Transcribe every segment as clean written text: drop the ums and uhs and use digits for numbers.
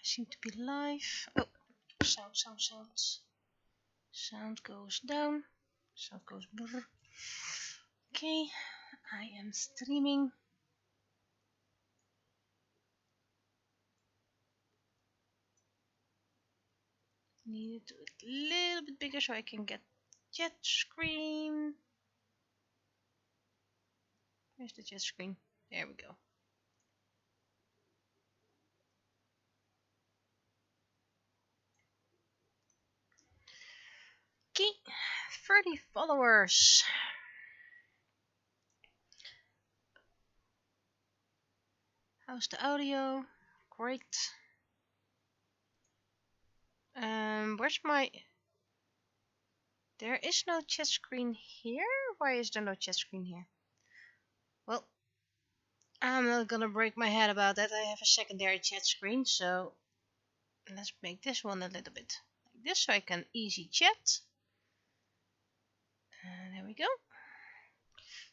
seem to be live. Oh, sound. Sound goes down. Sound goes brr. Okay, I am streaming. Need to do it a little bit bigger so I can get chat screen. Where's the chat screen? There we go. Okay, 30 followers. How's the audio? Great. Where's my... There is no chat screen here? Why is there no chat screen here? Well, I'm not gonna break my head about that. I have a secondary chat screen, so let's make this one a little bit like this so I can easy chat. And there we go.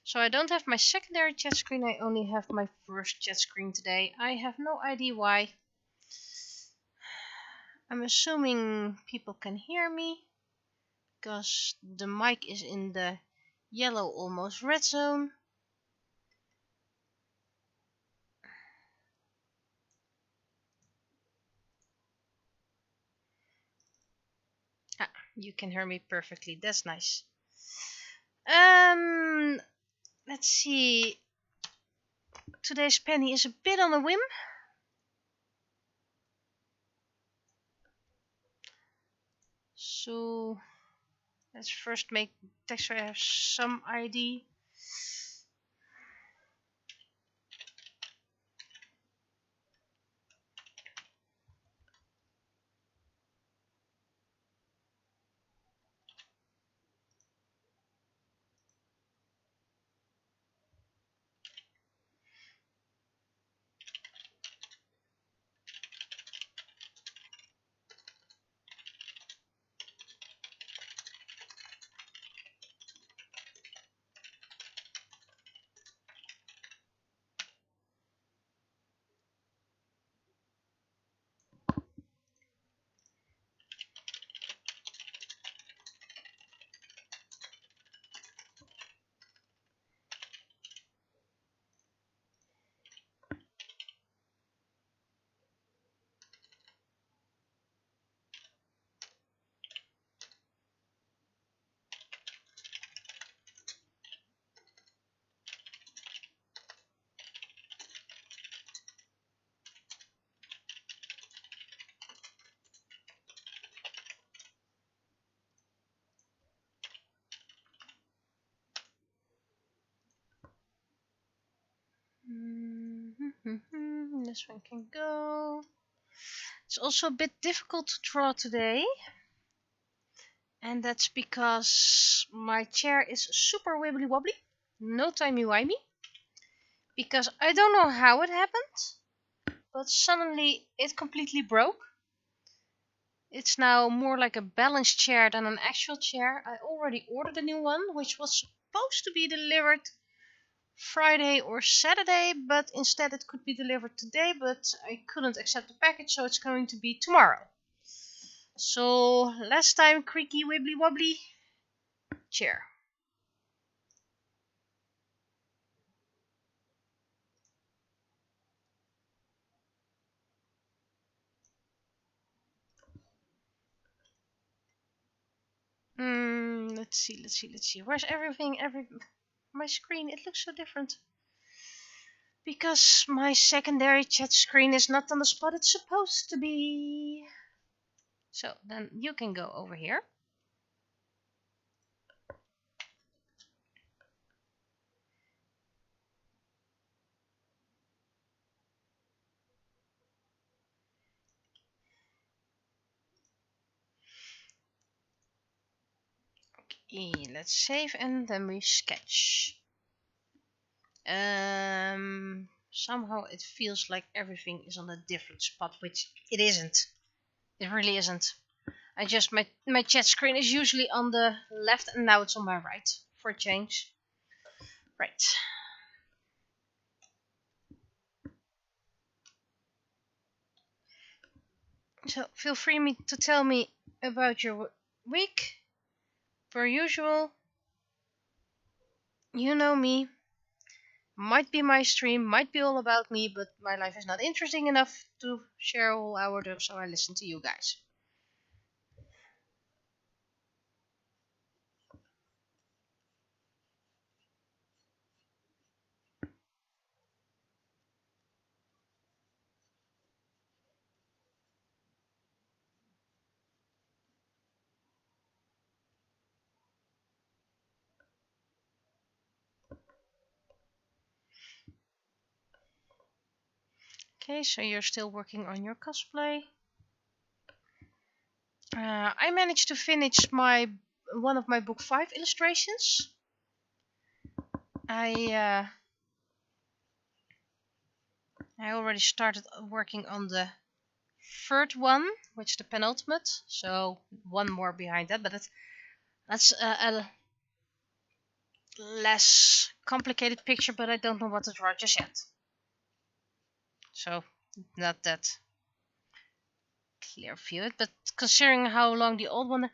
So I don't have my secondary chat screen, I only have my first chat screen today. I have no idea why. I'm assuming people can hear me because the mic is in the yellow, almost red zone. Ah, you can hear me perfectly. That's nice. Let's see. Today's penny is a bit on a whim. So let's first make text so I have some ID. This one can go. It's also a bit difficult to draw today. And that's because my chair is super wibbly wobbly. No timey-wimey. Because I don't know how it happened. But suddenly it completely broke. It's now more like a balance chair than an actual chair. I already ordered a new one, which was supposed to be delivered Friday or Saturday, but instead it could be delivered today, but I couldn't accept the package, so it's going to be tomorrow. So last time creaky wibbly wobbly chair. Let's see. Where's everything? My screen, it looks so different. Because my secondary chat screen is not on the spot it's supposed to be. So then you can go over here. Okay, let's save and then we sketch. Somehow it feels like everything is on a different spot, which it isn't. It really isn't. My chat screen is usually on the left and now it's on my right for a change. Right. So feel free to tell me about your week. Per usual, you know me. Might be my stream, might be all about me, but my life is not interesting enough to share all hours of, so I listen to you guys. Okay, so you're still working on your cosplay. I managed to finish one of my book 5 illustrations. I I already started working on the third one, which is the penultimate. So one more behind that, but that's a less complicated picture. But I don't know what to draw just yet. So not that clear view. But considering how long the old one,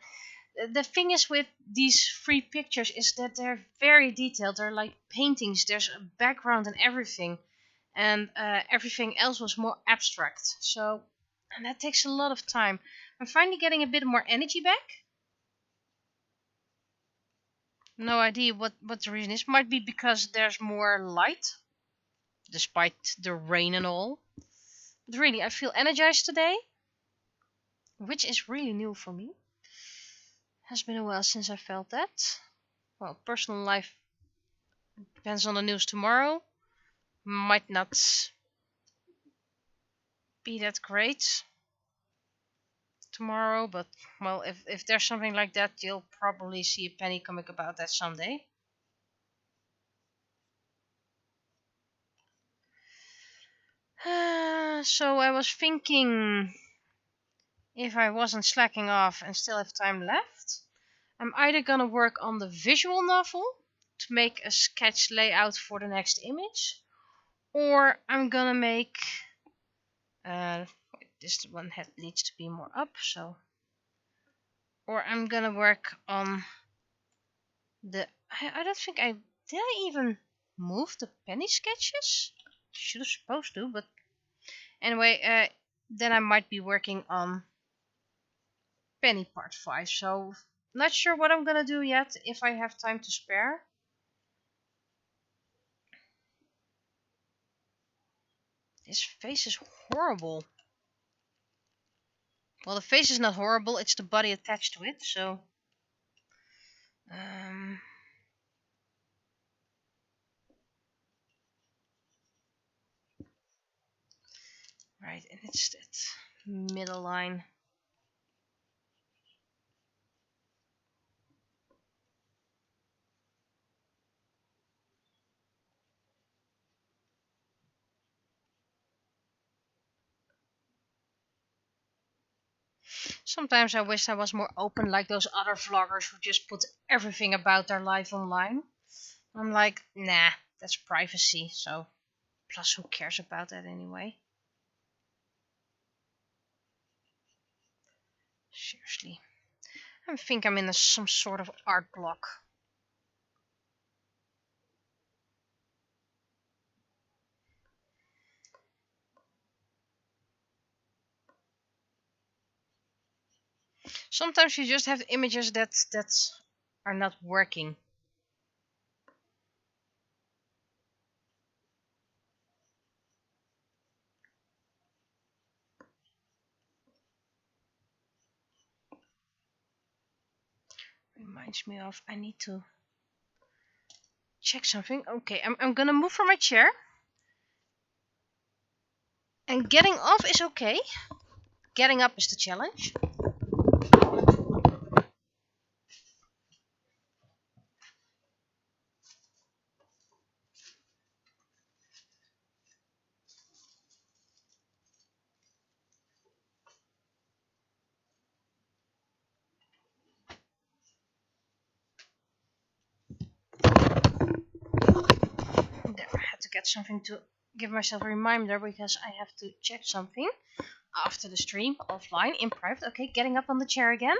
the thing is with these 3 pictures is that they're very detailed. They're like paintings. There's a background and everything, and everything else was more abstract. So, and that takes a lot of time. I'm finally getting a bit more energy back. No idea what the reason is. Might be because there's more light, despite the rain and all. But really, I feel energized today, which is really new for me. Has been a while since I felt that. Well, personal life depends on the news tomorrow. Might not be that great tomorrow, but well, if there's something like that, you'll probably see a penny comic about that someday. So I was thinking, if I wasn't slacking off and still have time left, I'm either gonna work on the visual novel to make a sketch layout for the next image, or I'm gonna make this one needs to be more up, so, or I'm gonna work on the I don't think did I even move the penny sketches? Should have supposed to, but anyway, then I might be working on penny part 5. So not sure what I'm gonna do yet, if I have time to spare. This face is horrible. Well, the face is not horrible, it's the body attached to it, so right, and it's that middle line. Sometimes I wish I was more open like those other vloggers who just put everything about their life online. I'm like, nah, that's privacy, so plus who cares about that anyway? Seriously. I think I'm in some sort of art block. Sometimes you just have images that are not working. Reminds me of, I need to check something. Okay, I'm gonna move from my chair. And getting off is okay. Getting up is the challenge. There, I had to get something to give myself a reminder because I have to check something. after the stream, offline, in private. Okay, getting up on the chair again.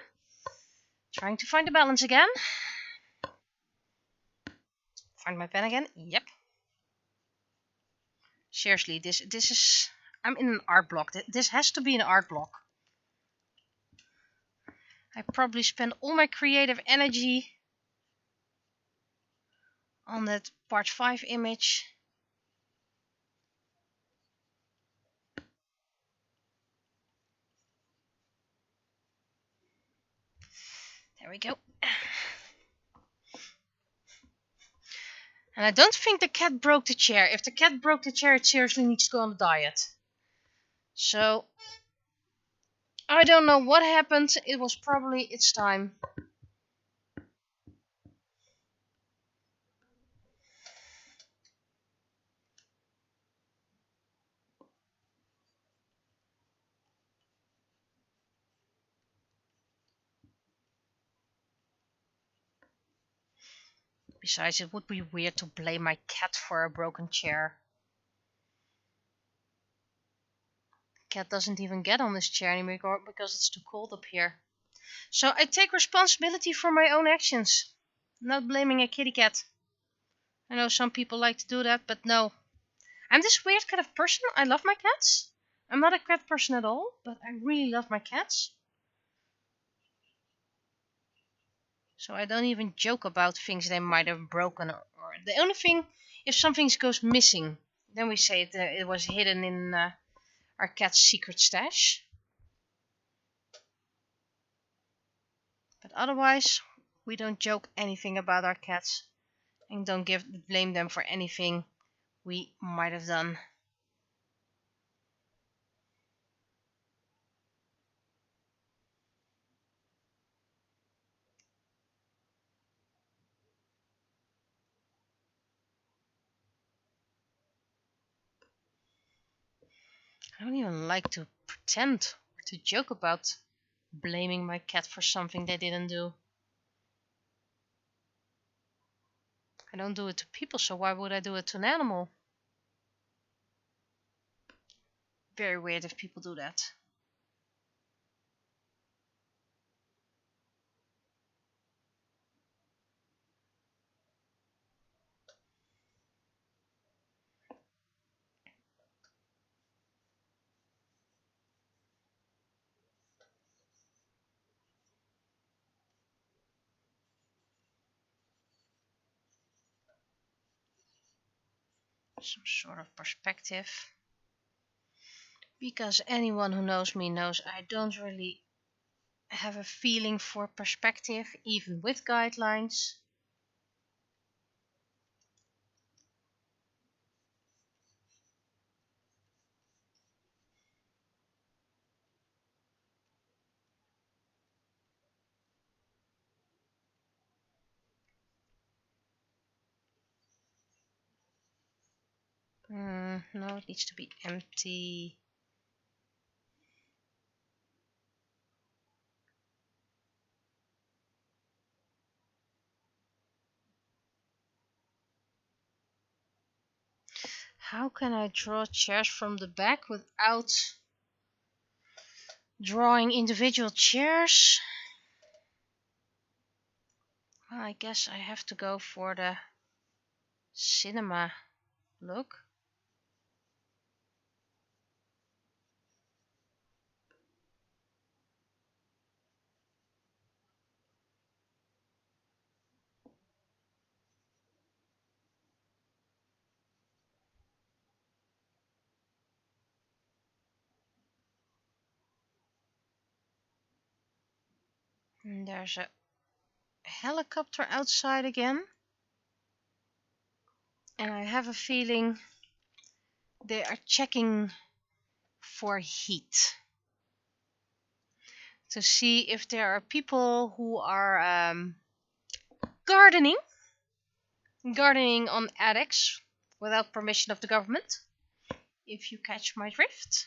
Trying to find the balance again. Find my pen again. Yep. Seriously, this is... I'm in an art block. This has to be an art block. I probably spend all my creative energy on that part 5 image. There we go. And I don't think the cat broke the chair. If the cat broke the chair, it seriously needs to go on a diet. So, I don't know what happened. It was probably its time. Besides, it would be weird to blame my cat for a broken chair. Cat doesn't even get on this chair anymore because it's too cold up here. So I take responsibility for my own actions. Not blaming a kitty cat. I know some people like to do that, but no. I'm this weird kind of person. I love my cats. I'm not a cat person at all, but I really love my cats. So I don't even joke about things they might have broken. Or the only thing, if something goes missing, then we say it was hidden in our cat's secret stash. But otherwise, we don't joke anything about our cats. And don't blame them for anything we might have done. I don't even like to pretend or to joke about blaming my cat for something they didn't do. I don't do it to people, so why would I do it to an animal? Very weird if people do that. Some sort of perspective. Because anyone who knows me knows I don't really have a feeling for perspective, even with guidelines. No, it needs to be empty. How can I draw chairs from the back without drawing individual chairs? Well, I guess I have to go for the cinema look. And there's a helicopter outside again. And I have a feeling they are checking for heat. To see if there are people who are gardening on attics without permission of the government. If you catch my drift.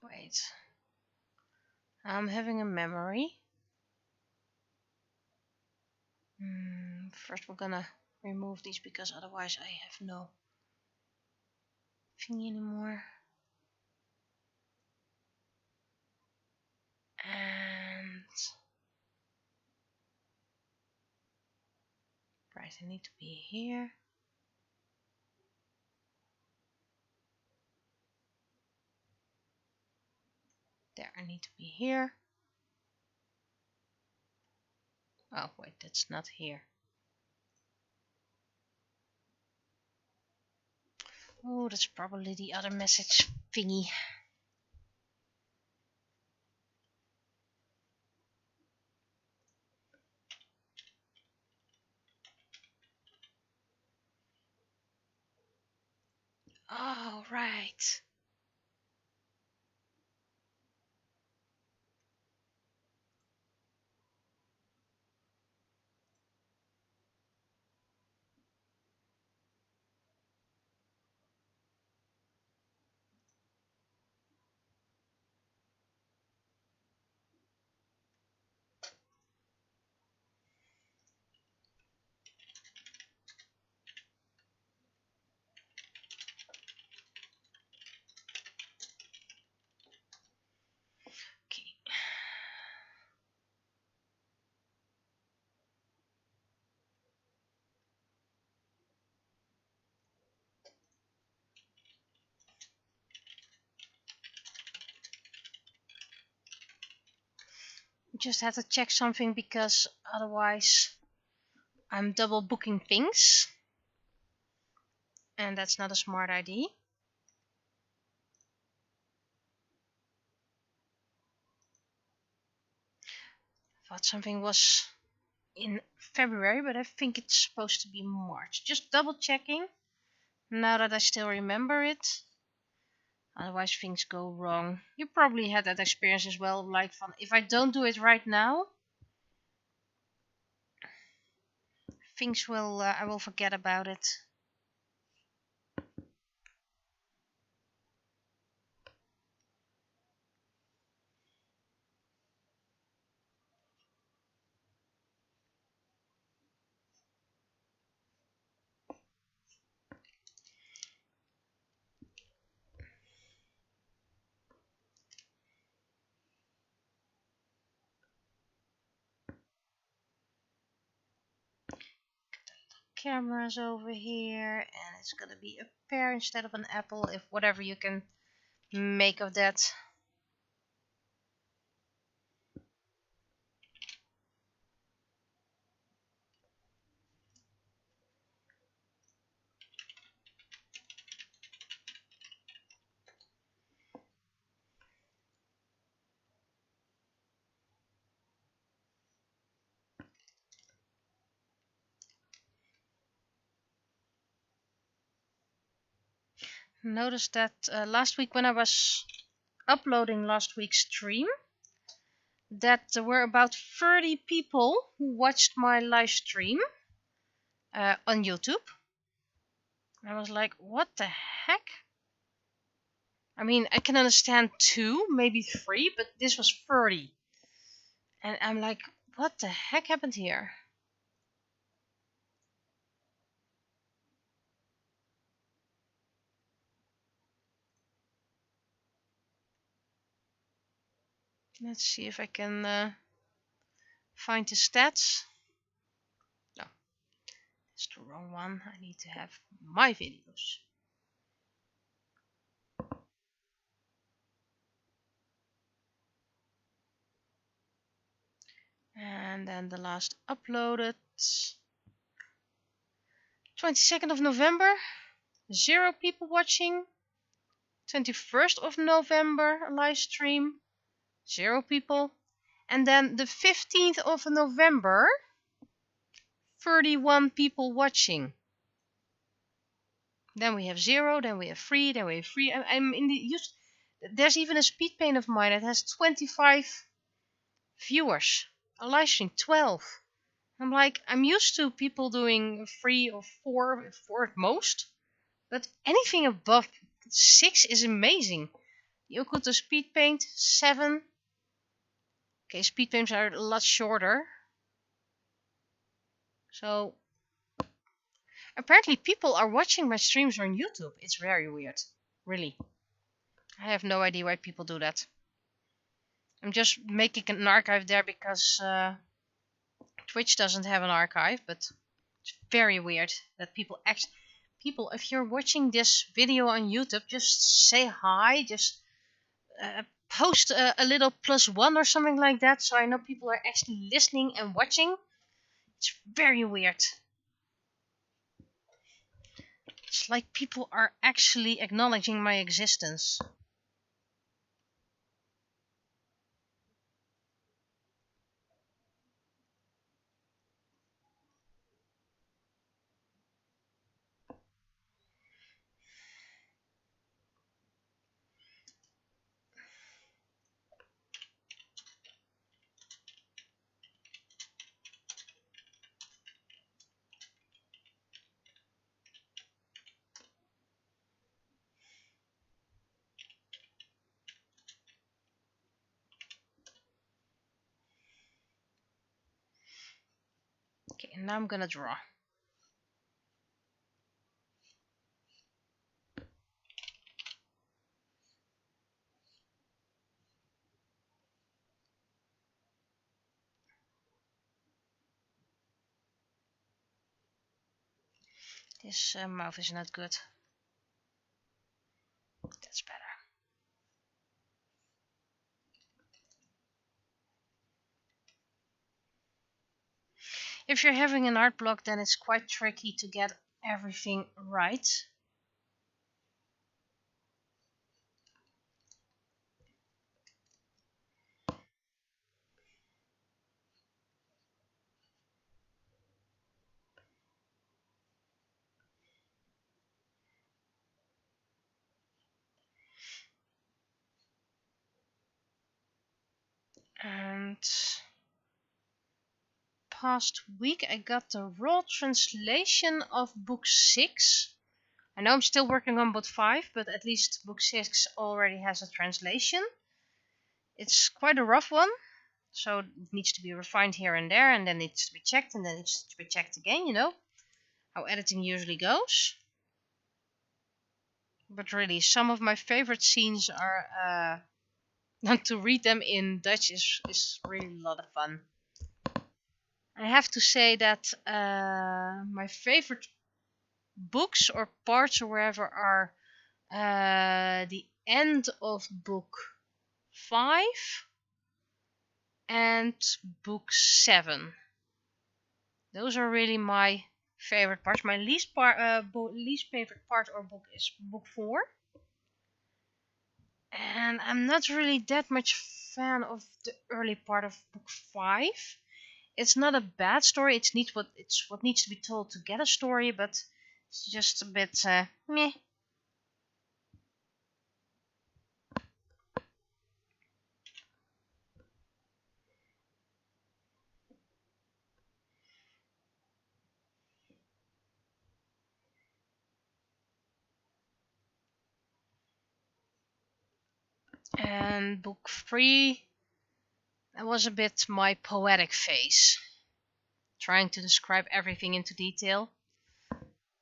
Wait. I'm having a memory. First we're gonna remove these because otherwise I have no thingy anymore. And right, I need to be here. There, I need to be here. Oh wait, that's not here. Oh, that's probably the other message thingy. Oh, right. Okay. Just had to check something because otherwise I'm double booking things. And that's not a smart idea. Thought something was in February, but I think it's supposed to be March. Just double checking now that I still remember it. Otherwise things go wrong. You probably had that experience as well, like if I don't do it right now, things will I will forget about it. Cameras over here, and it's gonna be a pear instead of an apple, if whatever you can make of that. Notice that last week when I was uploading last week's stream, that there were about 30 people who watched my live stream on YouTube. I was like, what the heck? I mean, I can understand 2, maybe 3, but this was 30. And I'm like, what the heck happened here? Let's see if I can find the stats. No, it's the wrong one. I need to have my videos. And then the last uploaded 22nd of November, 0 people watching. 21st of November, a live stream, 0 people. And then the 15th of November, 31 people watching. Then we have 0, then we have 3, then we have 3. I'm in the there's even a speed paint of mine that has 25 viewers. A live stream 12. I'm like, I'm used to people doing 3 or 4 at most, but anything above 6 is amazing. The Okuto speed paint 7. Okay, speed paints are a lot shorter. So apparently people are watching my streams on YouTube. It's very weird. Really. I have no idea why people do that. I'm just making an archive there because Twitch doesn't have an archive, but it's very weird that people if you're watching this video on YouTube, just say hi, just post a little +1 or something like that, so I know people are actually listening and watching. It's very weird. It's like people are actually acknowledging my existence. Okay, and now I'm gonna draw. This mouth is not good. That's better. If you're having an art block, then it's quite tricky to get everything right. And past week I got the raw translation of book 6. I know I'm still working on book 5, but at least book 6 already has a translation. It's quite a rough one, so it needs to be refined here and there, and then it needs to be checked, and then it needs to be checked again, you know how editing usually goes. But really, some of my favorite scenes are to read them in Dutch is really a lot of fun. I have to say that my favorite books or parts or wherever are the end of book 5 and book 7. Those are really my favorite parts. My least favorite part or book is book 4. And I'm not really that much fan of the early part of book 5. It's not a bad story. It's what needs to be told to get a story, but it's just a bit meh. And book 3, that was a bit my poetic phase, trying to describe everything into detail.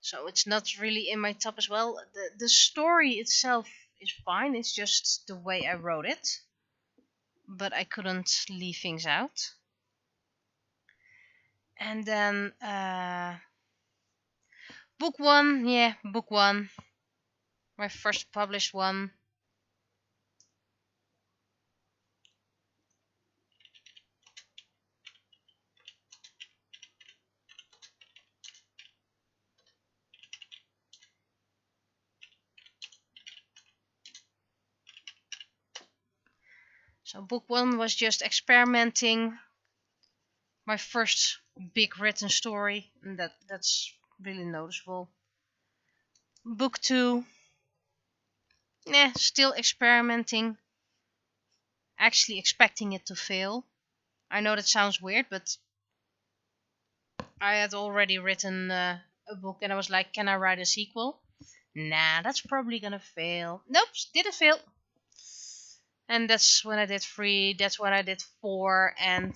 So it's not really in my top as well. The story itself is fine. It's just the way I wrote it, but I couldn't leave things out. And then book 1, yeah, book 1, my first published one. So book 1 was just experimenting, my first big written story, and that's really noticeable. Book 2, still experimenting, actually expecting it to fail. I know that sounds weird, but I had already written a book and I was like, can I write a sequel? Nah, that's probably gonna fail. Nope, didn't fail. And that's when I did 3, that's when I did 4, and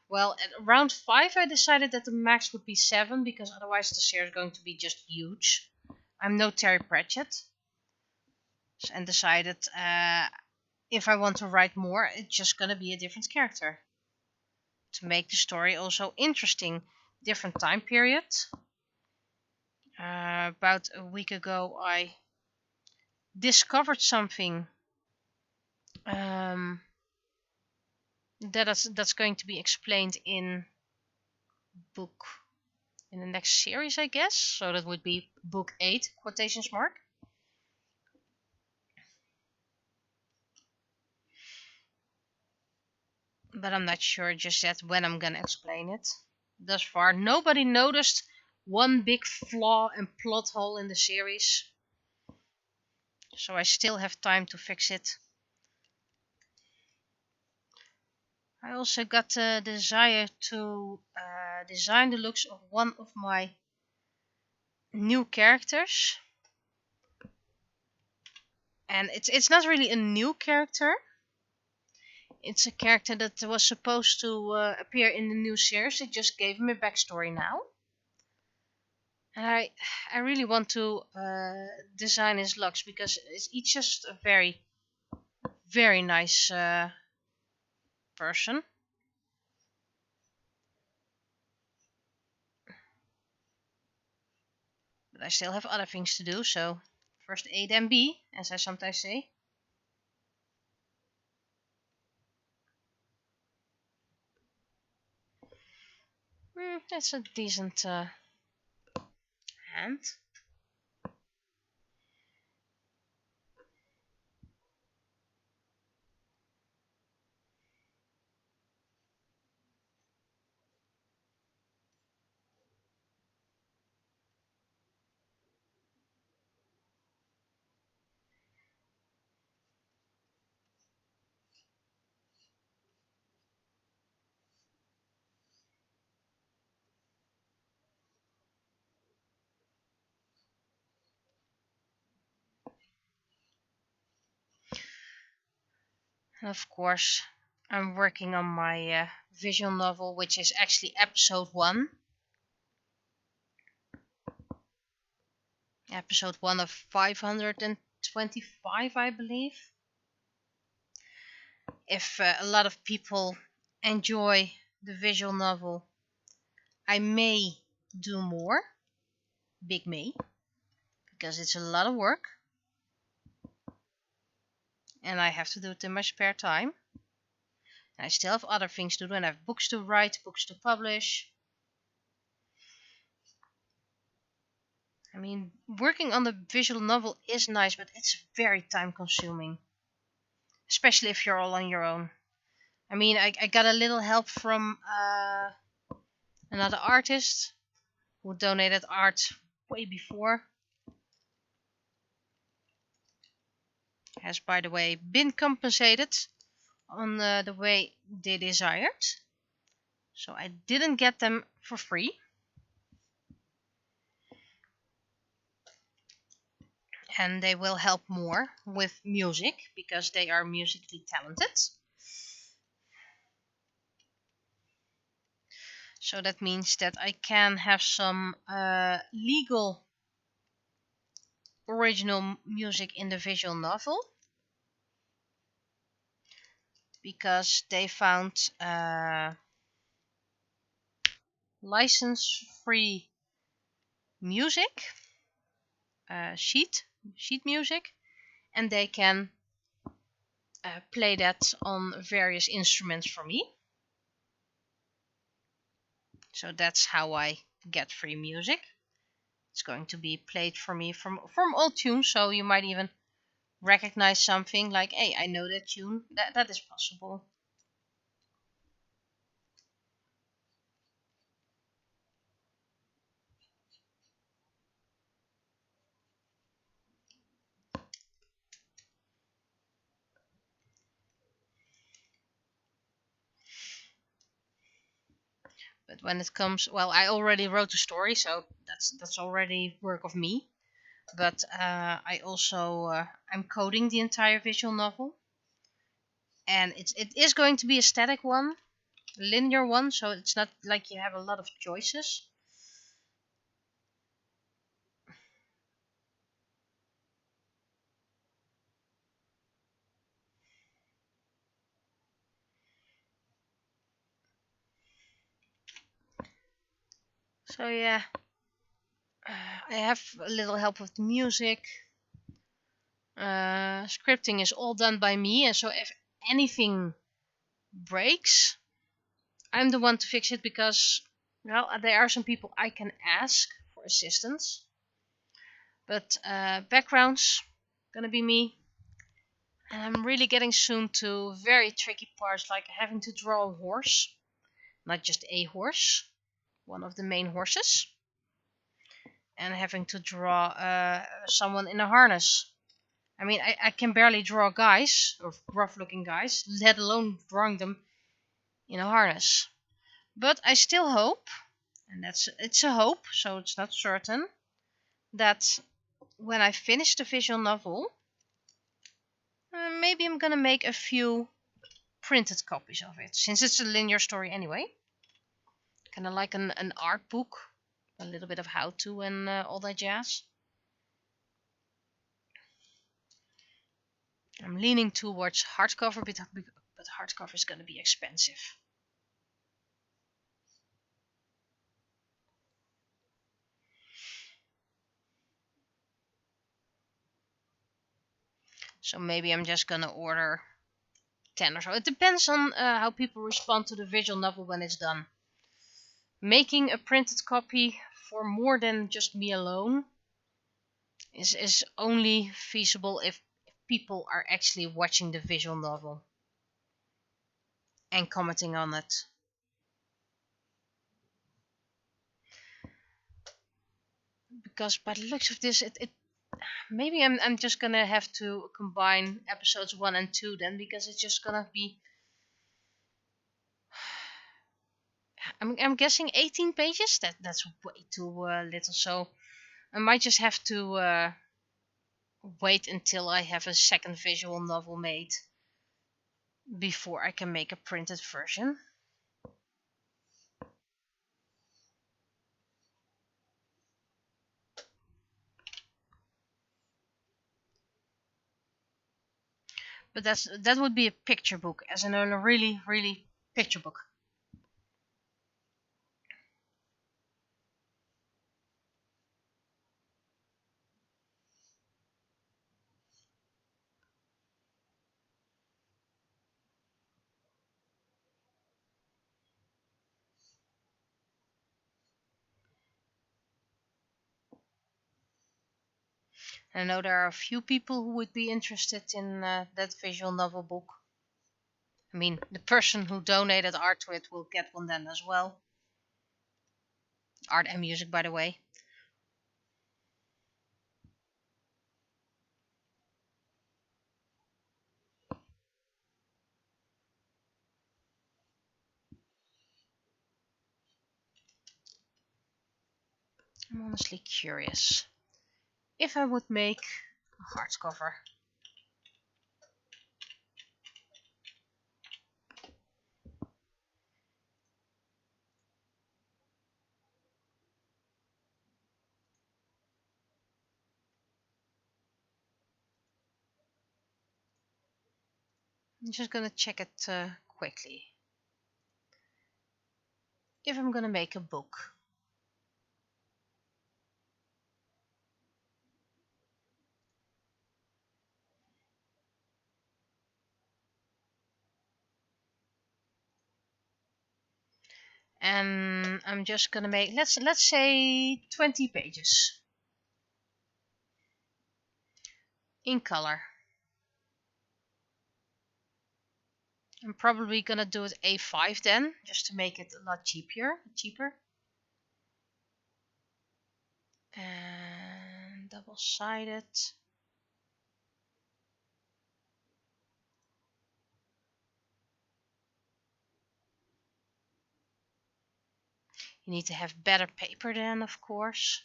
well, at around 5 I decided that the max would be 7, because otherwise the series is going to be just huge. I'm no Terry Pratchett, and decided if I want to write more, it's just gonna be a different character to make the story also interesting. Different time period. About a week ago, I discovered something um, that's going to be explained in book in the next series, I guess. So that would be book 8, quotations mark. But I'm not sure just yet when I'm gonna explain it. Thus far, nobody noticed one big flaw and plot hole in the series, so I still have time to fix it. I also got the desire to design the looks of one of my new characters. And it's not really a new character. It's a character that was supposed to appear in the new series. They just gave him a backstory now. And I really want to design his looks, because he's just a very, very nice person. But I still have other things to do, so first A then B, as I sometimes say. That's a decent hand. And of course, I'm working on my visual novel, which is actually episode 1. Episode 1 of 525, I believe. If a lot of people enjoy the visual novel, I may do more. Big may. Because it's a lot of work. And I have to do it in my spare time. And I still have other things to do, and I have books to write, books to publish. I mean, working on the visual novel is nice, but it's very time consuming. Especially if you're all on your own. I mean, I got a little help from another artist who donated art way before. Has, by the way, been compensated on the way they desired. So I didn't get them for free. And they will help more with music, because they are musically talented. So that means that I can have some legal original music in the visual novel, because they found license-free music, sheet music, and they can play that on various instruments for me. So that's how I get free music. It's going to be played for me from all tunes, so you might even recognize something like, hey, I know that tune. That is possible. But when it comes, well, I already wrote the story, so that's already work of me. But I also I'm coding the entire visual novel. And it is going to be a static one, a linear one, so it's not like you have a lot of choices. So yeah, I have a little help with the music. Scripting is all done by me, and so if anything breaks, I'm the one to fix it, because well, there are some people I can ask for assistance, but backgrounds gonna be me. And I'm really getting soon to very tricky parts, like having to draw a horse, not just a horse, one of the main horses, and having to draw someone in a harness. I mean, I can barely draw guys, or rough looking guys, let alone drawing them in a harness. But I still hope, and it's a hope, so it's not certain, that when I finish the visual novel, maybe I'm gonna make a few printed copies of it, since it's a linear story anyway. Kind of like an art book, a little bit of how to and all that jazz. I'm leaning towards hardcover, but hardcover is going to be expensive. So maybe I'm just going to order 10 or so. It depends on how people respond to the visual novel when it's done. Making a printed copy for more than just me alone is only feasible if people are actually watching the visual novel and commenting on it. Because by the looks of this, it maybe I'm just gonna have to combine episodes 1 and 2 then, because it's just gonna be, I'm guessing 18 pages. That's way too little. So I might just have to wait until I have a second visual novel made before I can make a printed version. But that would be a picture book, as in a really picture book. I know there are a few people who would be interested in that visual novel book. I mean, the person who donated art to it will get one then as well. Art and music, by the way. I'm honestly curious if I would make a hardcover. I'm just gonna check it quickly. If I'm gonna make a book. And I'm just gonna make, let's say 20 pages in color. I'm probably gonna do it A5 then, just to make it a lot cheaper. And double-sided. You need to have better paper then, of course.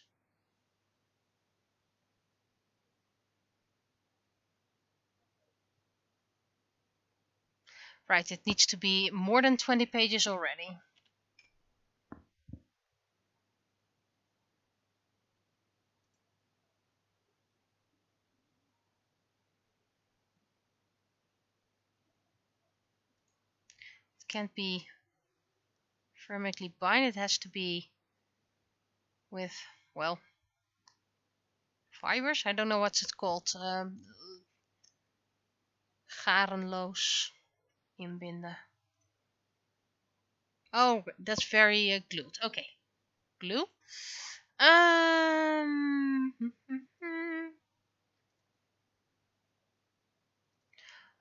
Right, it needs to be more than 20 pages already. It can't be firmly bind, it has to be with, well, fibers. I don't know what's it called. Garenloos inbinden. Oh, that's very glued. Okay, glue.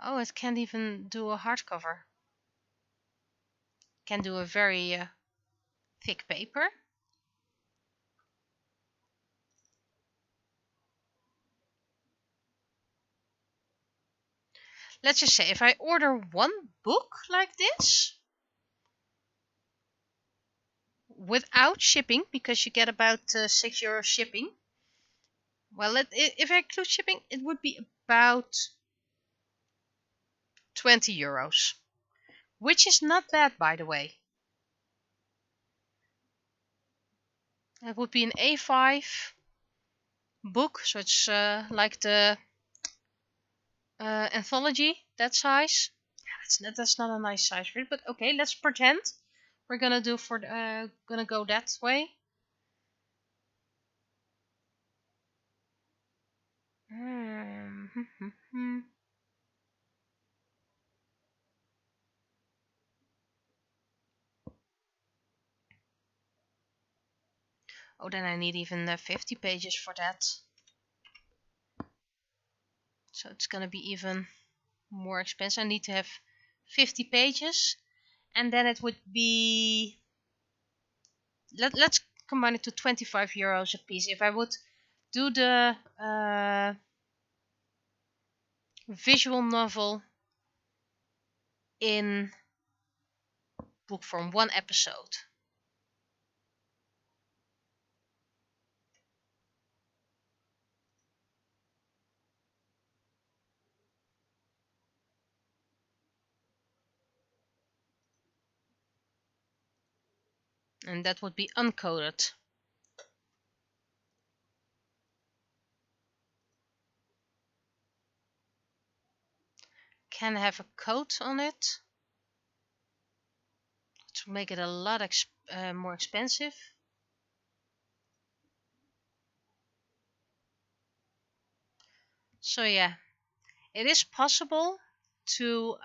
Oh, it can't even do a hardcover. Can do a very thick paper. Let's just say if I order one book like this without shipping, because you get about €6 shipping. Well, if I include shipping, it would be about €20, which is not bad, by the way. It would be an A5 book, so it's like the anthology, that size. Yeah, that's not a nice size for it, but okay, let's pretend we're gonna go that way. Oh, then I need even 50 pages for that. So it's gonna be even more expensive. I need to have 50 pages, and then it would be, let's combine it to €25 a piece. If I would do the visual novel in book form, 1 episode. And that would be uncoded. Can I have a code on it to make it a lot more expensive. So yeah, it is possible to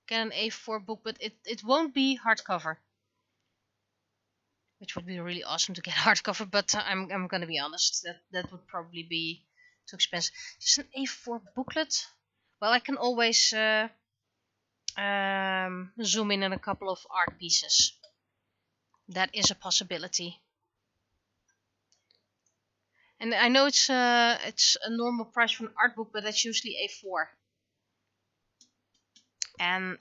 get an A4 book, but it won't be hardcover, which would be really awesome to get hardcover. But I'm gonna be honest, that would probably be too expensive. Just an A4 booklet. Well, I can always zoom in on a couple of art pieces. That is a possibility. And I know it's a normal price for an art book, but that's usually A4. And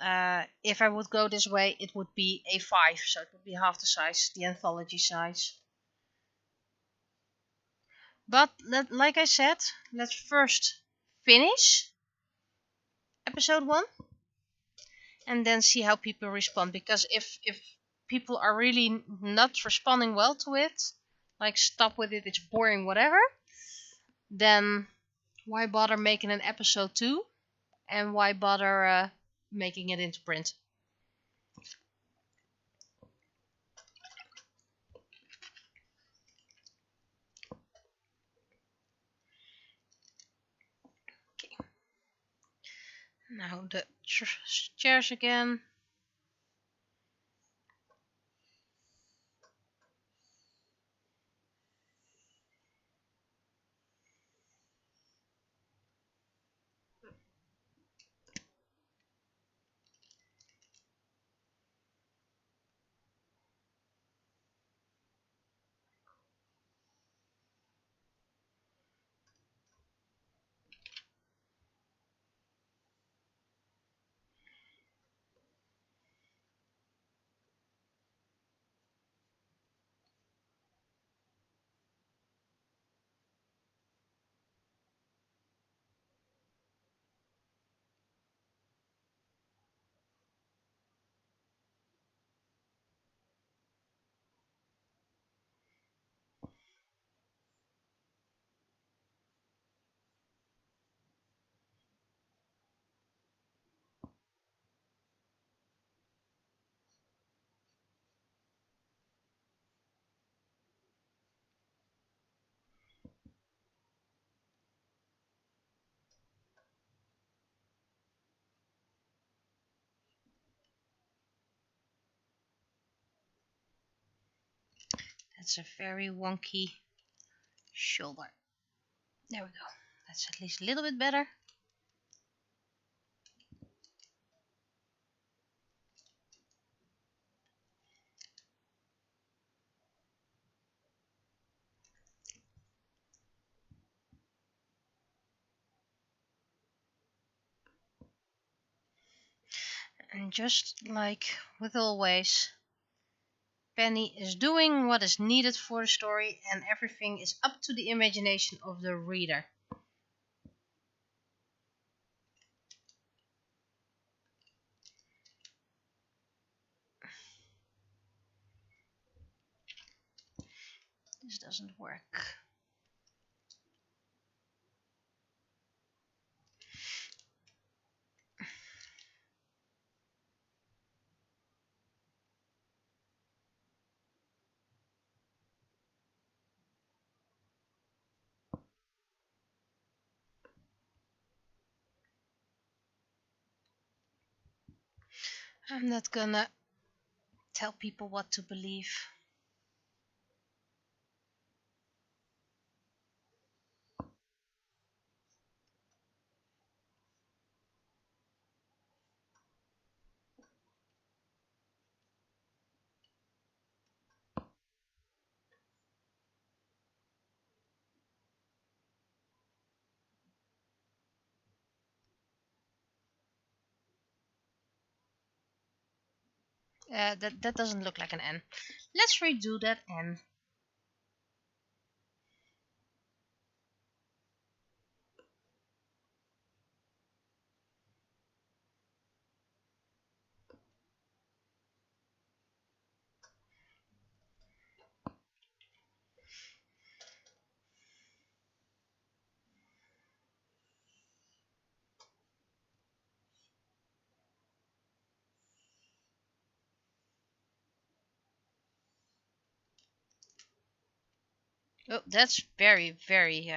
if I would go this way, it would be A5, so it would be half the size, the anthology size. But like I said, let's first finish episode 1 and then see how people respond. Because if people are really not responding well to it, like stop with it, it's boring, whatever, then why bother making an episode 2? And why bother making it into print? Okay. Now the chairs again. It's a very wonky shoulder. There we go. That's at least a little bit better. And just like with always, Penny is doing what is needed for the story, and everything is up to the imagination of the reader. This doesn't work. I'm not gonna tell people what to believe. That doesn't look like an N. Let's redo that N. Oh, that's very, very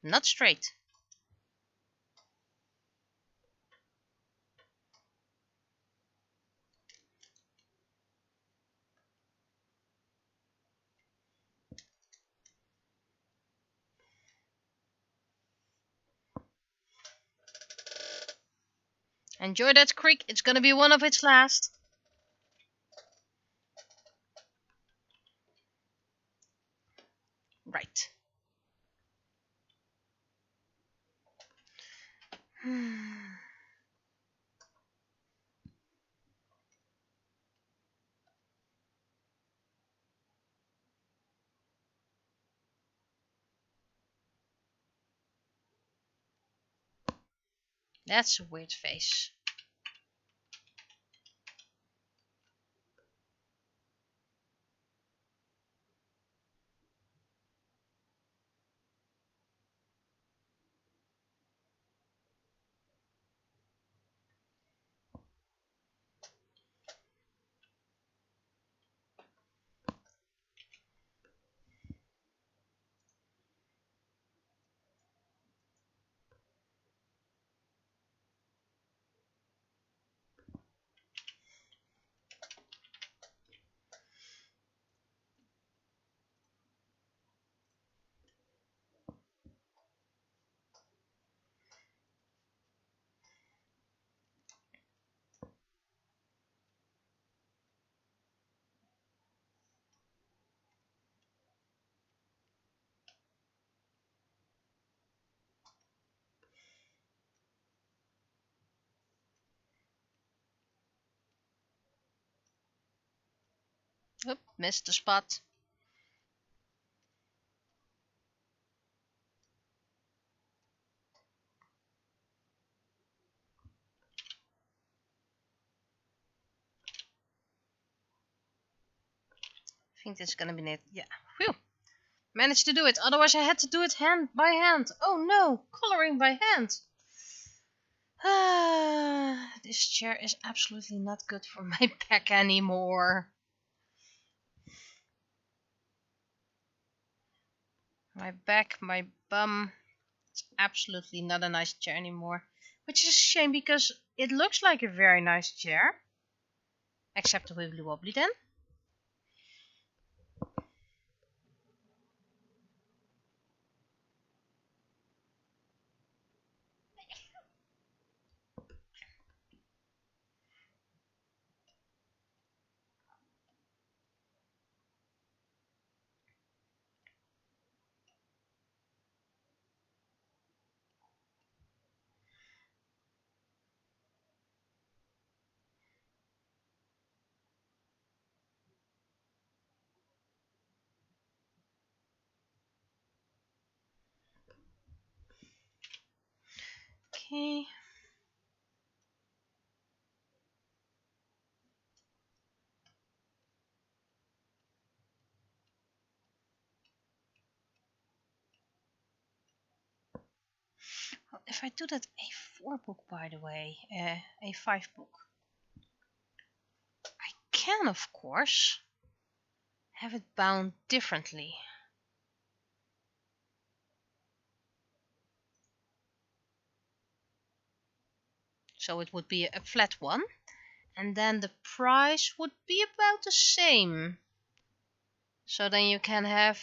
not straight. Enjoy that creak. It's gonna be one of its last. Right. That's a weird face. Oop, missed the spot. I think this is gonna be it. Yeah. Phew. Managed to do it. Otherwise I had to do it hand by hand. Oh no, coloring by hand. This chair is absolutely not good for my back anymore. My back, my bum. It's absolutely not a nice chair anymore. Which is a shame because it looks like a very nice chair. Except the wibbly wobbly then. Okay. Well, if I do that A4 book, by the way, A5 book, I can, of course, have it bound differently. So it would be a flat one, and then the price would be about the same. So then you can have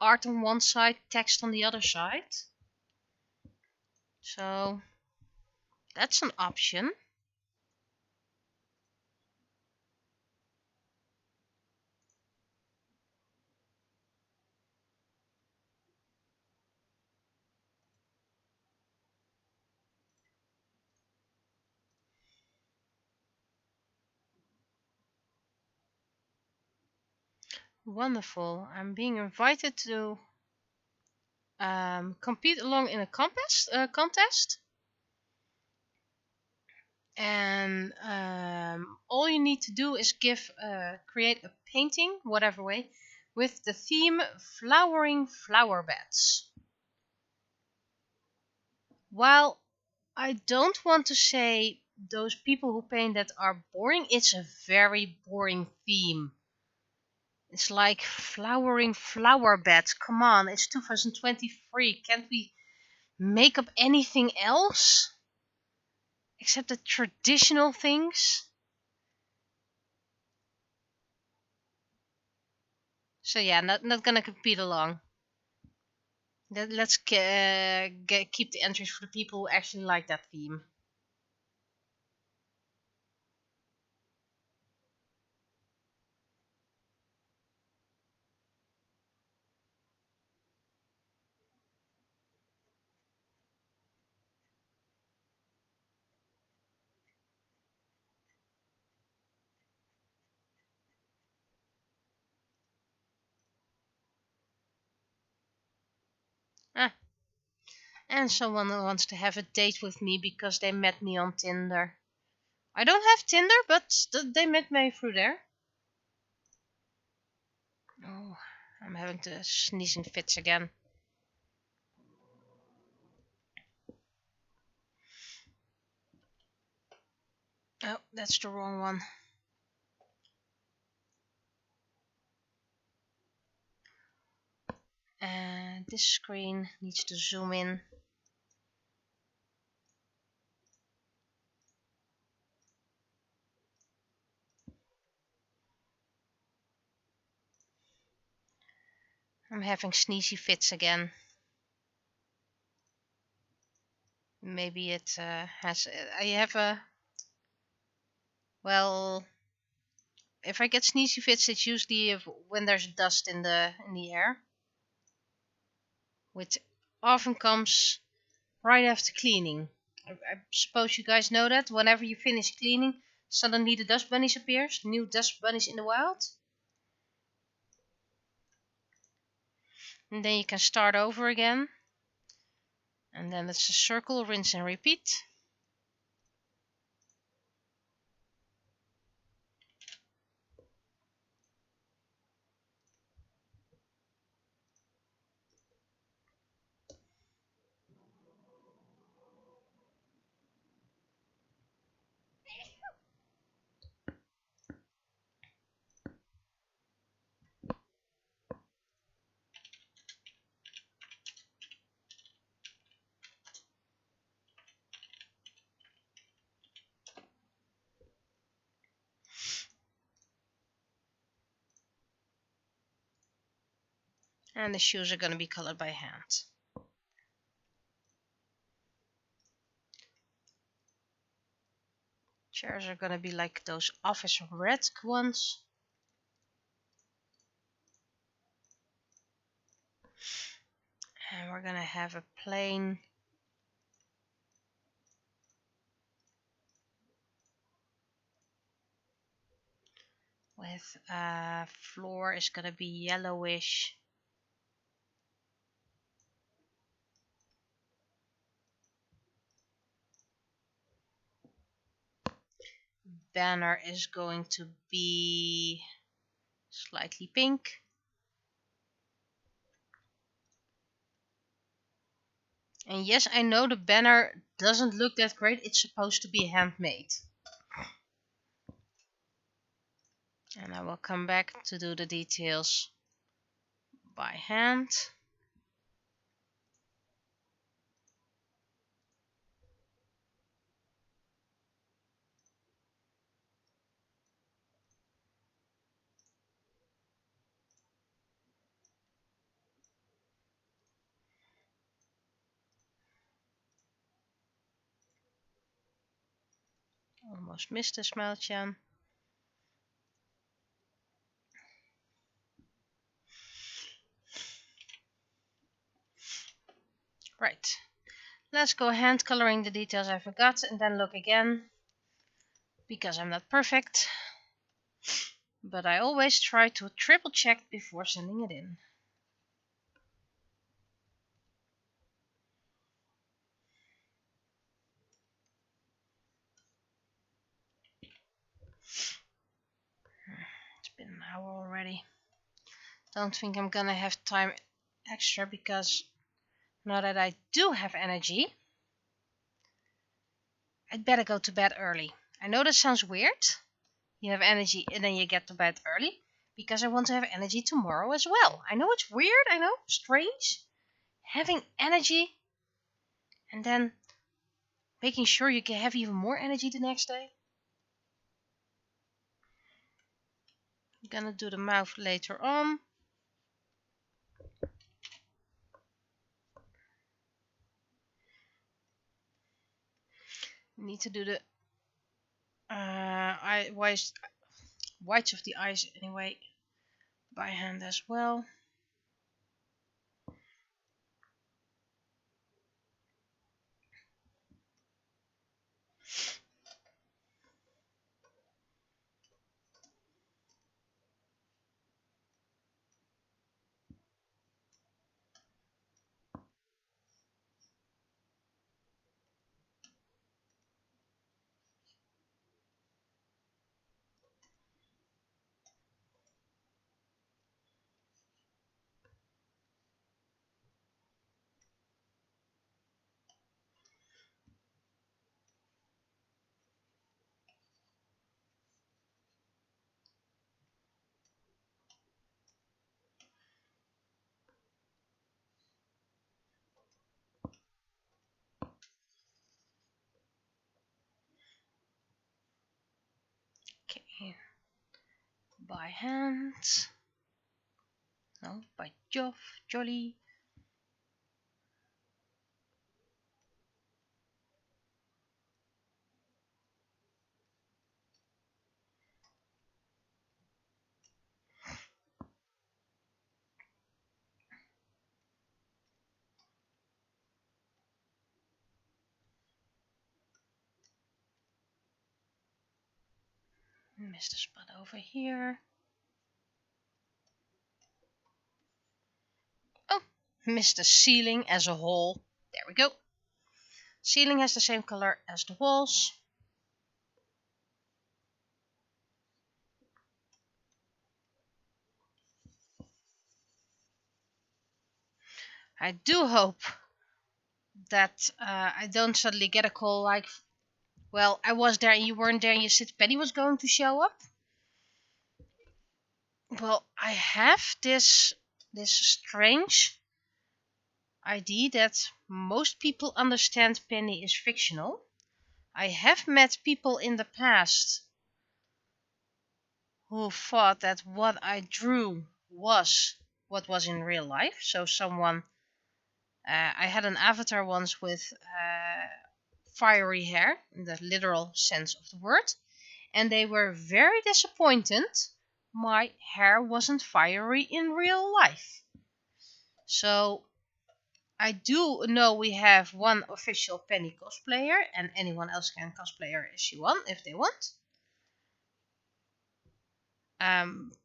art on one side, text on the other side. So that's an option. Wonderful. I'm being invited to compete along in a contest. And all you need to do is create a painting, whatever way, with the theme flowering flower beds. While I don't want to say those people who paint that are boring, it's a very boring theme. It's like flowering flower beds. Come on, it's 2023. Can't we make up anything else except the traditional things? So yeah, not gonna compete along. Let's keep the entries for the people who actually like that theme. Ah, and someone who wants to have a date with me because they met me on Tinder. I don't have Tinder, but they met me through there. Oh, I'm having the sneezing fits again. Oh, that's the wrong one. And this screen needs to zoom in. I'm having sneezy fits again. Maybe it has. I have a. Well, if I get sneezy fits, it's usually when there's dust in the air, which often comes right after cleaning. I suppose you guys know that whenever you finish cleaning, suddenly the dust bunnies appears. New dust bunnies in the wild, and then you can start over again. And then it's a circle, rinse and repeat. And the shoes are going to be colored by hand. Chairs are going to be like those office red ones. And we're going to have a plain with floor is going to be yellowish. banner is going to be slightly pink. And yes, I know the banner doesn't look that great. It's supposed to be handmade. And I will come back to do the details by hand. Almost missed a smiley. Right. Let's go hand coloring the details I forgot and then look again. Because I'm not perfect. But I always try to triple check before sending it in. It's been an hour already. Don't think I'm gonna have time extra because now that I do have energy, I'd better go to bed early. I know that sounds weird. You have energy and then you get to bed early because I want to have energy tomorrow as well. I know it's weird, I know, strange. Having energy and then making sure you can have even more energy the next day. I'm gonna do the mouth later on. Need to do the whites of the eyes anyway by hand as well. Okay, by hand. No, by Jolly. Missed a spot over here. Oh, missed the ceiling as a whole. There we go. Ceiling has the same color as the walls. I do hope that I don't suddenly get a call like, well, I was there and you weren't there and you said Penny was going to show up. Well, I have this strange idea that most people understand Penny is fictional. I have met people in the past who thought that what I drew was what was in real life. So someone, I had an avatar once with fiery hair in the literal sense of the word, and they were very disappointed my hair wasn't fiery in real life. So I do know we have one official Penny cosplayer, and anyone else can cosplay her as she want if they want.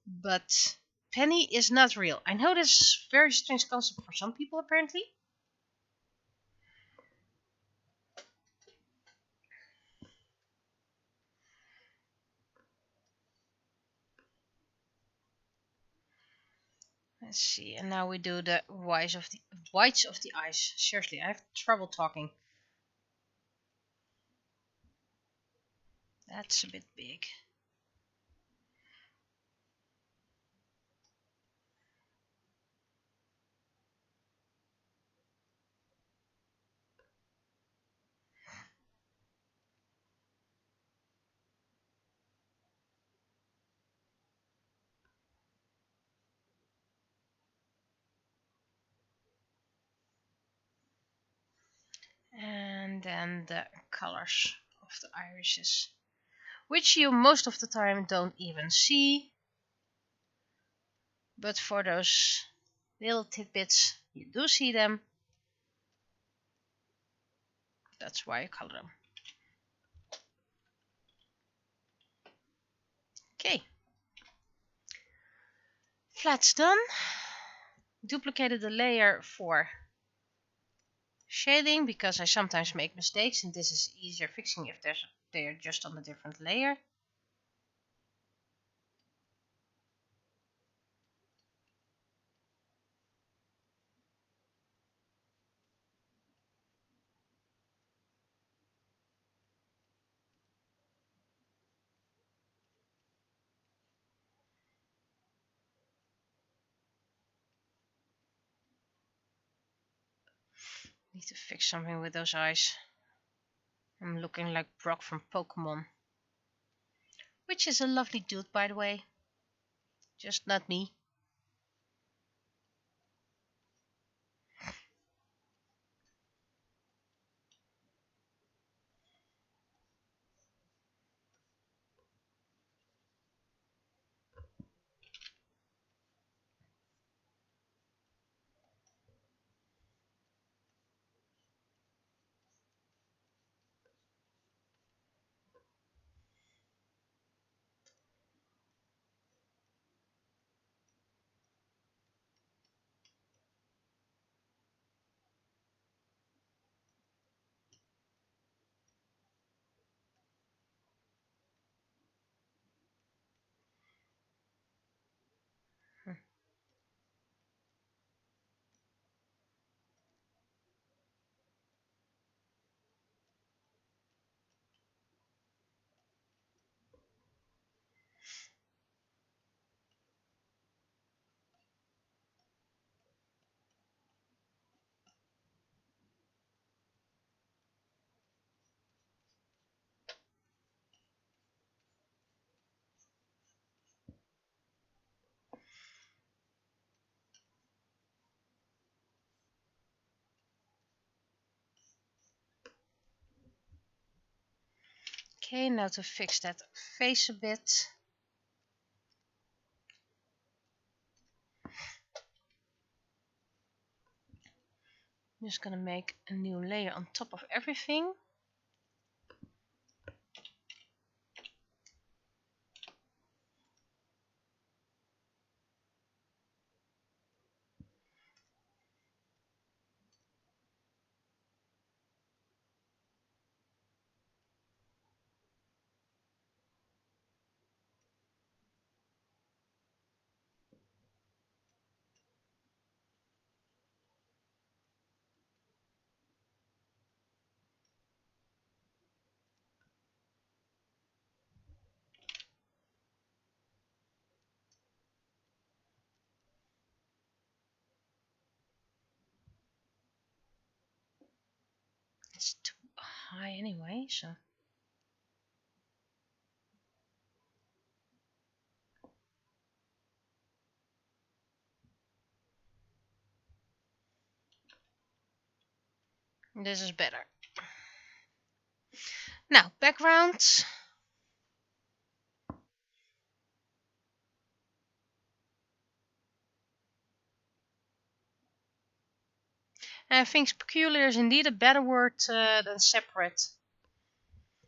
But Penny is not real. I know this is a very strange concept for some people apparently. Let's see, and now we do the whites of the eyes. Seriously, I have trouble talking. That's a bit big. And then the colors of the irises, which you most of the time don't even see, but for those little tidbits you do see them. That's why I color them. Okay, flat's done. Duplicated the layer for shading because I sometimes make mistakes, and this is easier fixing if they're just on a different layer. Need to fix something with those eyes. I'm looking like Brock from Pokemon, which is a lovely dude, by the way. Just not me. Okay, now to fix that face a bit. I'm just gonna make a new layer on top of everything. It's too high anyway, so. This is better. Now, background. I think peculiar is indeed a better word than separate.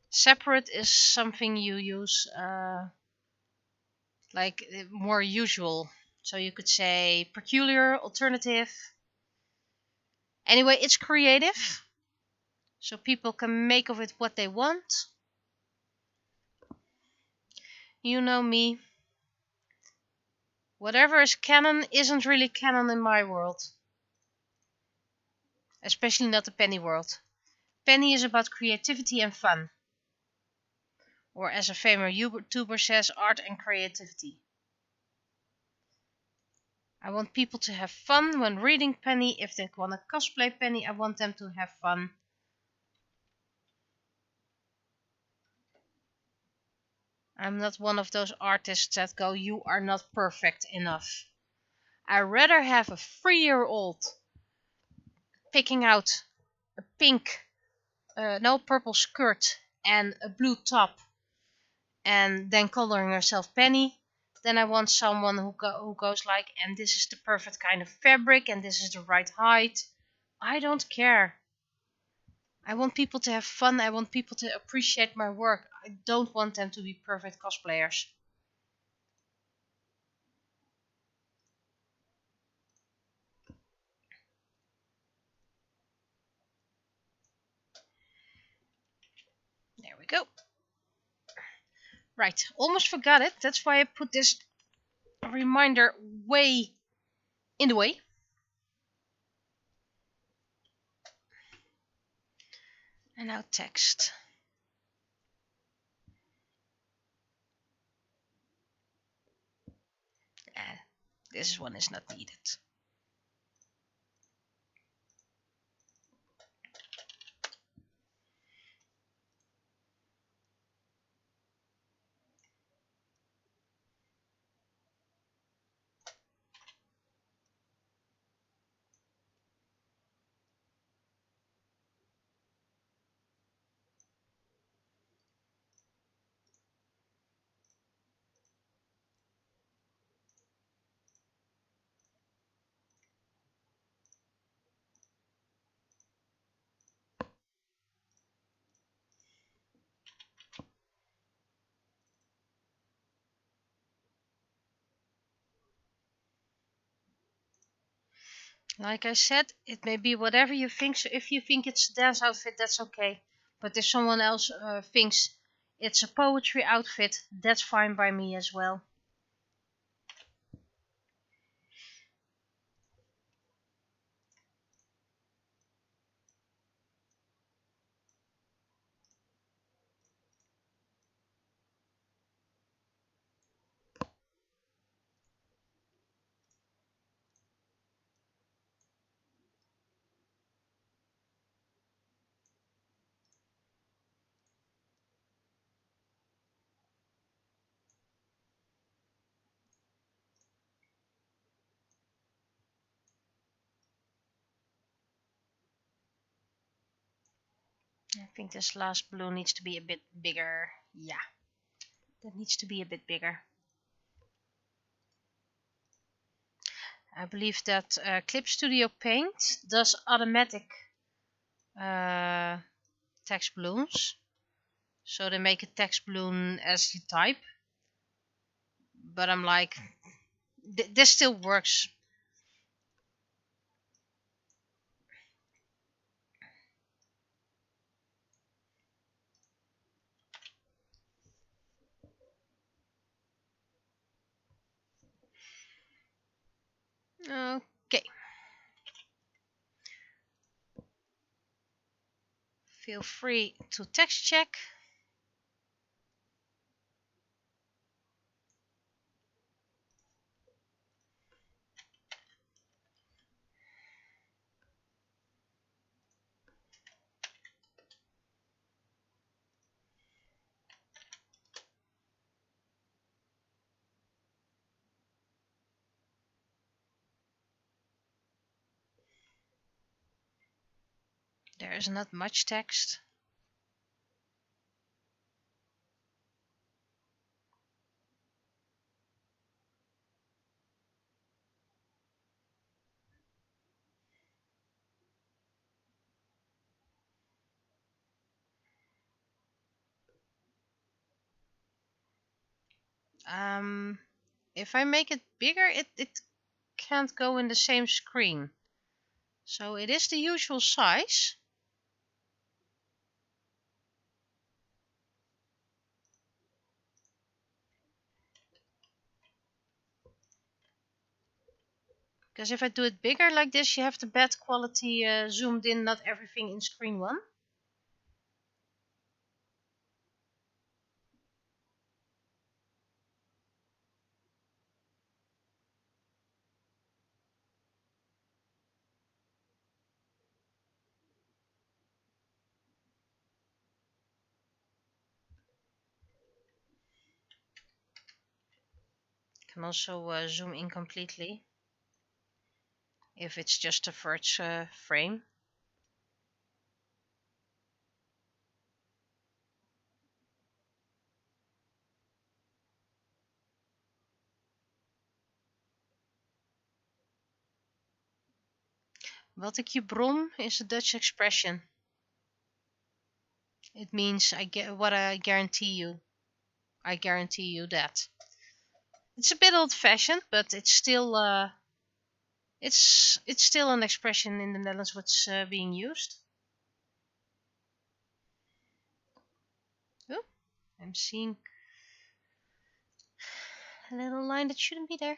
Separate is something you use like more usual. So you could say peculiar, alternative. Anyway, it's creative. So people can make of it what they want. You know me. Whatever is canon isn't really canon in my world. Especially not the penny world. Penny is about creativity and fun. Or as a famous YouTuber says, art and creativity. I want people to have fun when reading Penny. If they want to cosplay Penny, I want them to have fun. I'm not one of those artists that go, you are not perfect enough. I'd rather have a 3-year-old picking out a purple skirt and a blue top and then coloring herself Penny. Then I want someone who goes like, and this is the perfect kind of fabric and this is the right height. I don't care. I want people to have fun. I want people to appreciate my work. I don't want them to be perfect cosplayers. There we go. Right, almost forgot it. That's why I put this reminder way in the way. And now text. This one is not needed. Like I said, it may be whatever you think. So if you think it's a dance outfit, that's okay. But if someone else thinks it's a poetry outfit, that's fine by me as well. I think this last blue needs to be a bit bigger. Yeah, that needs to be a bit bigger. I believe that Clip Studio Paint does automatic text balloons. So they make a text balloon as you type. But I'm like, this still works. Okay. Feel free to text check. There is not much text. If I make it bigger, it can't go in the same screen. So it is the usual size. Because if I do it bigger like this, you have the bad quality zoomed in, not everything in screen 1. Can also zoom in completely if it's just a first frame. Wat ik je brom is a Dutch expression. It means I get what I guarantee you. I guarantee you that. It's a bit old-fashioned, but it's still it's still an expression in the Netherlands what's being used. Oh, I'm seeing a little line that shouldn't be there.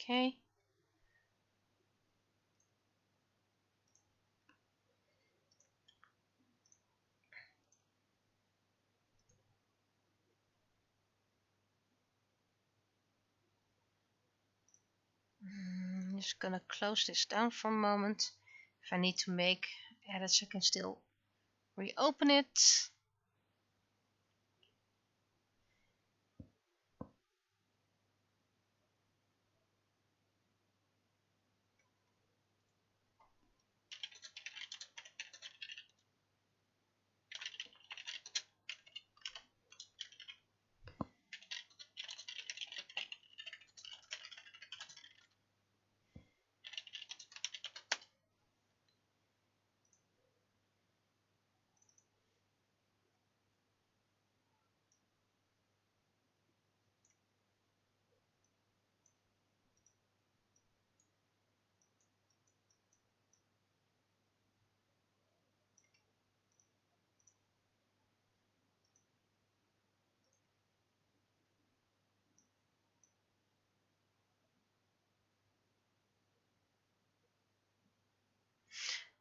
Okay. I'm just gonna close this down for a moment. If I need to make edits, I can still reopen it.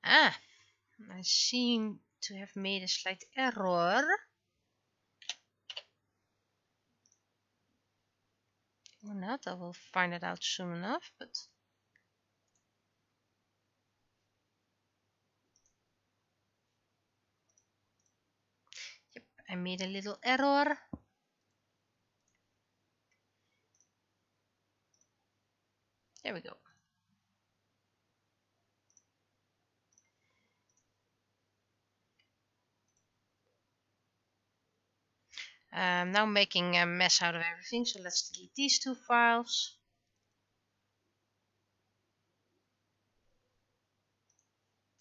I seem to have made a slight error. Or not, I will find it out soon enough, but yep, I made a little error. There we go. Now I'm making a mess out of everything, so let's delete these 2 files.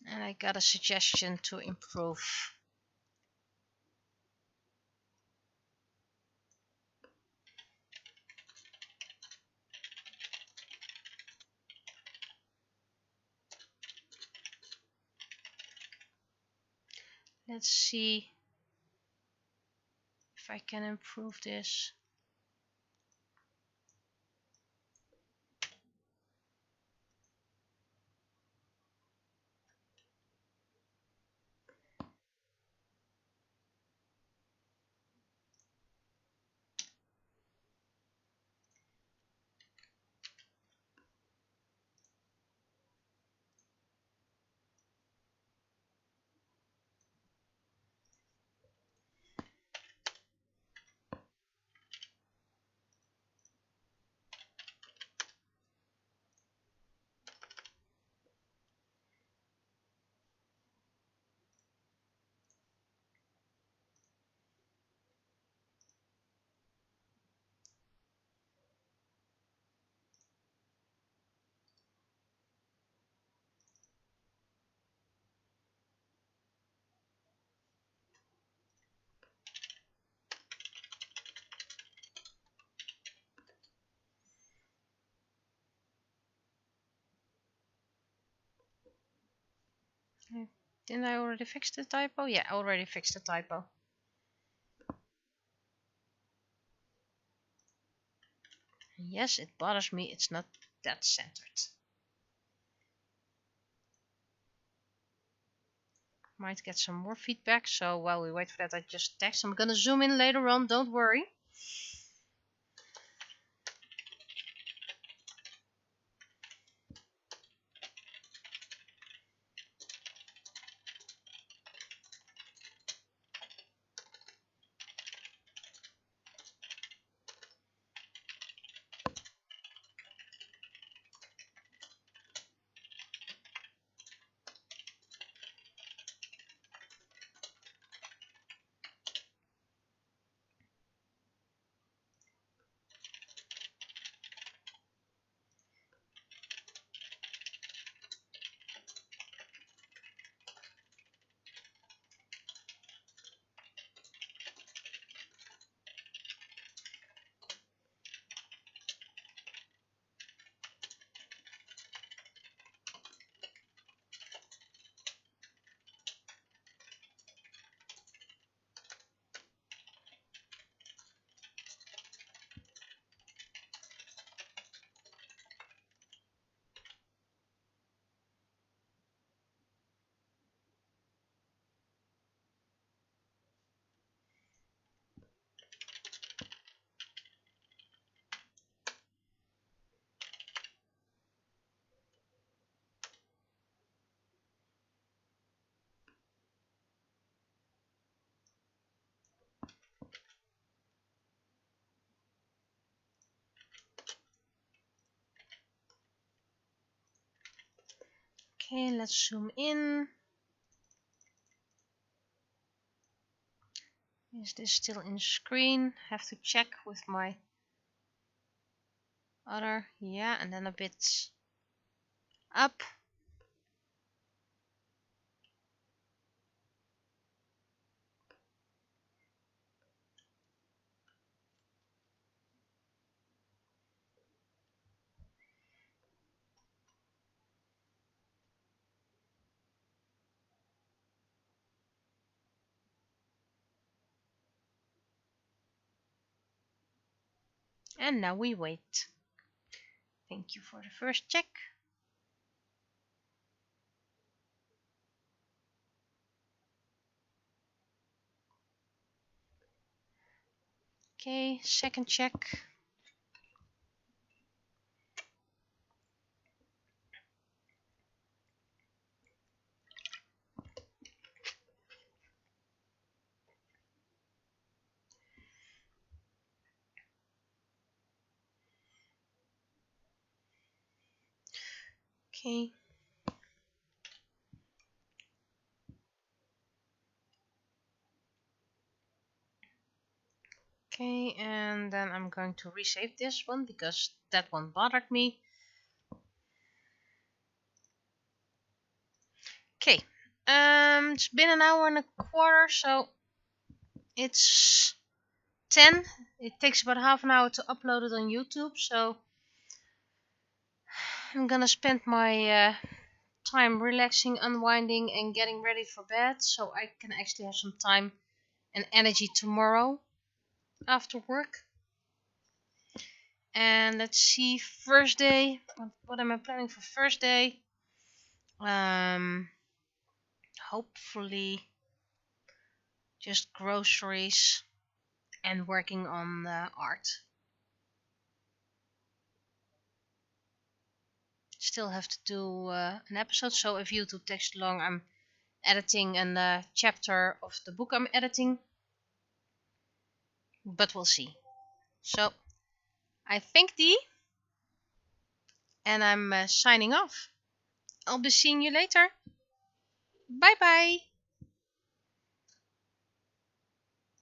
And I got a suggestion to improve. Let's see if I can improve this. Didn't I already fix the typo? Yeah, I already fixed the typo. Yes, it bothers me. It's not that centered. Might get some more feedback. So while we wait for that, I just text. I'm gonna zoom in later on. Don't worry. Okay, let's zoom in. Is this still in screen? Have to check with my other. Yeah, and then a bit up. And now we wait. Thank you for the first check. Okay, second check. Okay. Okay, and then I'm going to resave this one because that one bothered me. Okay, it's been an hour and a quarter, so it's 10. It takes about half an hour to upload it on YouTube, so I'm gonna spend my time relaxing, unwinding, and getting ready for bed, so I can actually have some time and energy tomorrow after work. And let's see, first day. What am I planning for first day? Hopefully just groceries and working on art. Still have to do an episode, so if YouTube takes too long, I'm editing a chapter of the book I'm editing. But we'll see. So, I thank thee, and I'm signing off. I'll be seeing you later. Bye bye.